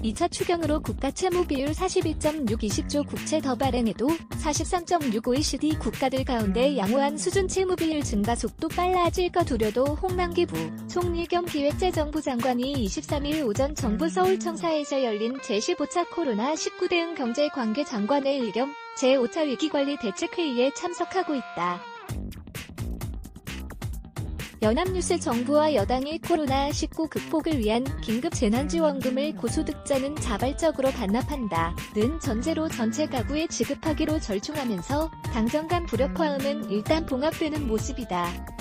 2차 추경으로 국가 채무 비율 42.6 20조 국채 더 발행해도 43.6 OECD 국가들 가운데 양호한 수준 채무 비율 증가 속도 빨라질까 두려도 홍남기 부총리 겸 기획재정부 장관이 23일 오전 정부 서울청사에서 열린 제15차 코로나19 대응 경제관계 장관의 일 겸 제5차 위기관리 대책회의에 참석하고 있다. 연합뉴스 정부와 여당이 코로나19 극복을 위한 긴급 재난지원금을 고소득자는 자발적으로 반납한다는 전제로 전체 가구에 지급하기로 절충하면서 당정 간 불협화음은 일단 봉합되는 모습이다.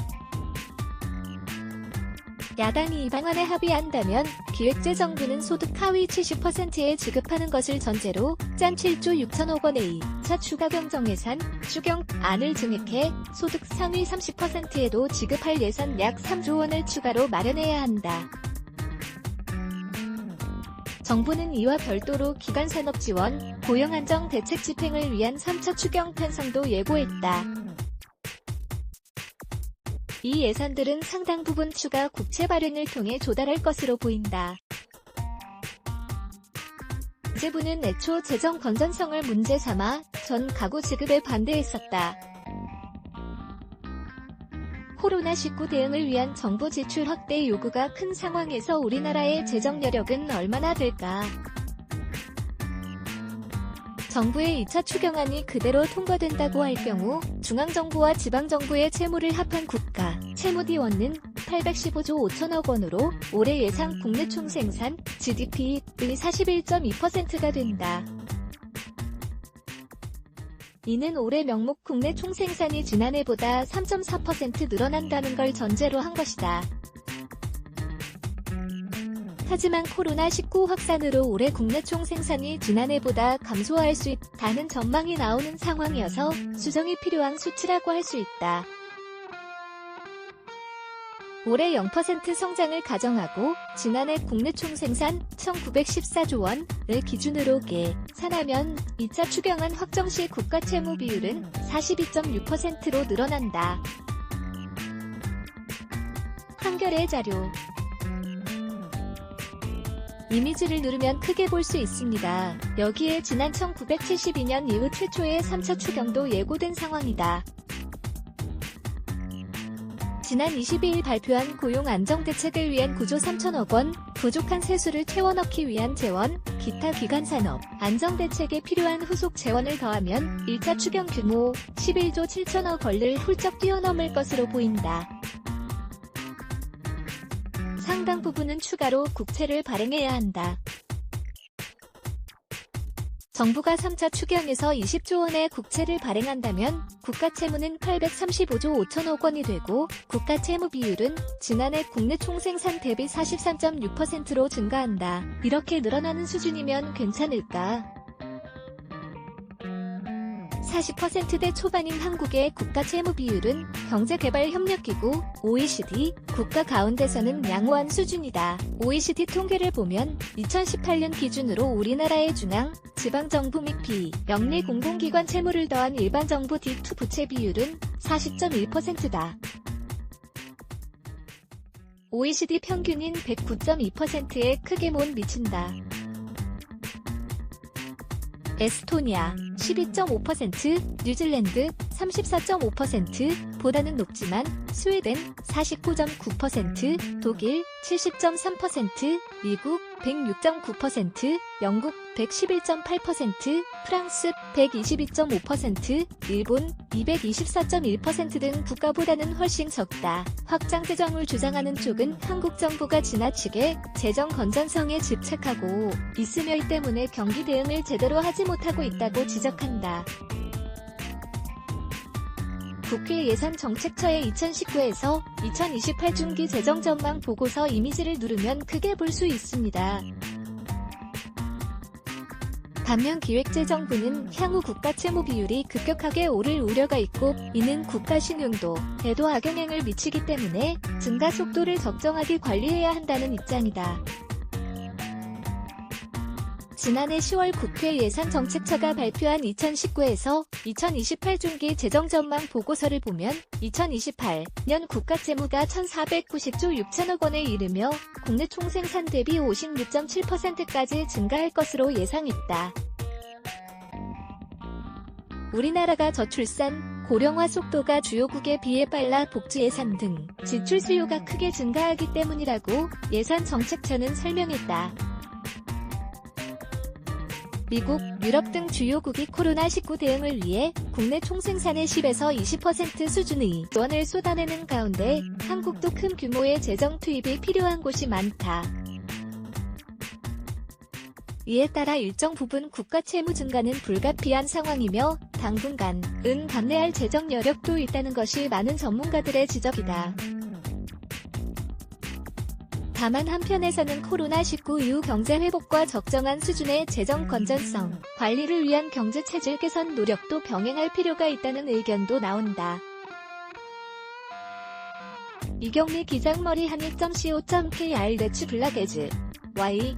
야당이 이 방안에 합의한다면 기획재정부는 소득 하위 70%에 지급하는 것을 전제로 짠 7조 6천억 원의 2차 추가 경정예산 추경안을 증액해 소득 상위 30%에도 지급할 예산 약 3조 원을 추가로 마련해야 한다. 정부는 이와 별도로 기간산업 지원, 고용안정 대책 집행을 위한 3차 추경 편성도 예고했다. 이 예산들은 상당 부분 추가 국채 발행을 통해 조달할 것으로 보인다. 기재부는 애초 재정 건전성을 문제 삼아 전 가구 지급에 반대했었다. 코로나19 대응을 위한 정부 지출 확대 요구가 큰 상황에서 우리나라의 재정 여력은 얼마나 될까? 정부의 2차 추경안이 그대로 통과된다고 할 경우 중앙정부와 지방정부의 채무를 합한 국가 채무디원은 815조 5천억 원으로 올해 예상 국내 총생산 GDP의 41.2%가 된다. 이는 올해 명목 국내 총생산이 지난해보다 3.4% 늘어난다는 걸 전제로 한 것이다. 하지만 코로나19 확산으로 올해 국내 총생산이 지난해보다 감소할 수 있다는 전망이 나오는 상황이어서 수정이 필요한 수치라고 할 수 있다. 올해 0% 성장을 가정하고 지난해 국내 총생산 1914조 원을 기준으로 계산하면 2차 추경안 확정 시 국가 채무 비율은 42.6%로 늘어난다. 한겨레 자료 이미지를 누르면 크게 볼 수 있습니다. 여기에 지난 1972년 이후 최초의 3차 추경도 예고된 상황이다. 지난 22일 발표한 고용안정대책을 위한 9조 3천억 원, 부족한 세수를 채워넣기 위한 재원, 기타 기간산업, 안정대책에 필요한 후속 재원을 더하면 1차 추경 규모 11조 7천억 원을 훌쩍 뛰어넘을 것으로 보인다. 상당 부분은 추가로 국채를 발행해야 한다. 정부가 3차 추경에서 20조 원의 국채를 발행한다면 국가 채무는 835조 5천억 원이 되고 국가 채무 비율은 지난해 국내 총생산 대비 43.6%로 증가한다. 이렇게 늘어나는 수준이면 괜찮을까? 40%대 초반인 한국의 국가 채무 비율은 경제개발협력기구 OECD 국가 가운데서는 양호한 수준이다. OECD 통계를 보면 2018년 기준으로 우리나라의 중앙, 지방정부 및 비영리 공공기관 채무를 더한 일반정부 D2 부채 비율은 40.1%다. OECD 평균인 109.2%에 크게 못 미친다. 에스토니아 12.5%, 뉴질랜드 34.5% 보다는 높지만 스웨덴 49.9%, 독일 70.3%, 미국 106.9%, 영국 111.8%, 프랑스 122.5%, 일본 224.1% 등 국가보다는 훨씬 적다. 확장 재정을 주장하는 쪽은 한국 정부가 지나치게 재정 건전성에 집착하고 있으며 이 때문에 경기 대응을 제대로 하지 못하고 있다고 지적한다. 국회 예산정책처의 2019에서 2028 중기 재정전망 보고서 이미지를 누르면 크게 볼 수 있습니다. 반면 기획재정부는 향후 국가 채무 비율이 급격하게 오를 우려가 있고 이는 국가 신용도에도 악영향을 미치기 때문에 증가 속도를 적정하게 관리해야 한다는 입장이다. 지난해 10월 국회 예산정책처가 발표한 2019에서 2028 중기 재정 전망 보고서를 보면 2028년 국가채무가 1,490조 6천억 원에 이르며 국내 총생산 대비 56.7%까지 증가할 것으로 예상했다. 우리나라가 저출산, 고령화 속도가 주요국에 비해 빨라 복지 예산 등 지출 수요가 크게 증가하기 때문이라고 예산정책처는 설명했다. 미국, 유럽 등 주요국이 코로나19 대응을 위해 국내 총생산의 10에서 20% 수준의 원을 쏟아내는 가운데 한국도 큰 규모의 재정 투입이 필요한 곳이 많다. 이에 따라 일정 부분 국가 채무 증가는 불가피한 상황이며 당분간은 감내할 재정 여력도 있다는 것이 많은 전문가들의 지적이다. 다만 한편에서는 코로나19 이후 경제 회복과 적정한 수준의 재정 건전성 관리를 위한 경제 체질 개선 노력도 병행할 필요가 있다는 의견도 나온다. 이경미 기장머리 한일.co.kr 레츠 블라게즈 Y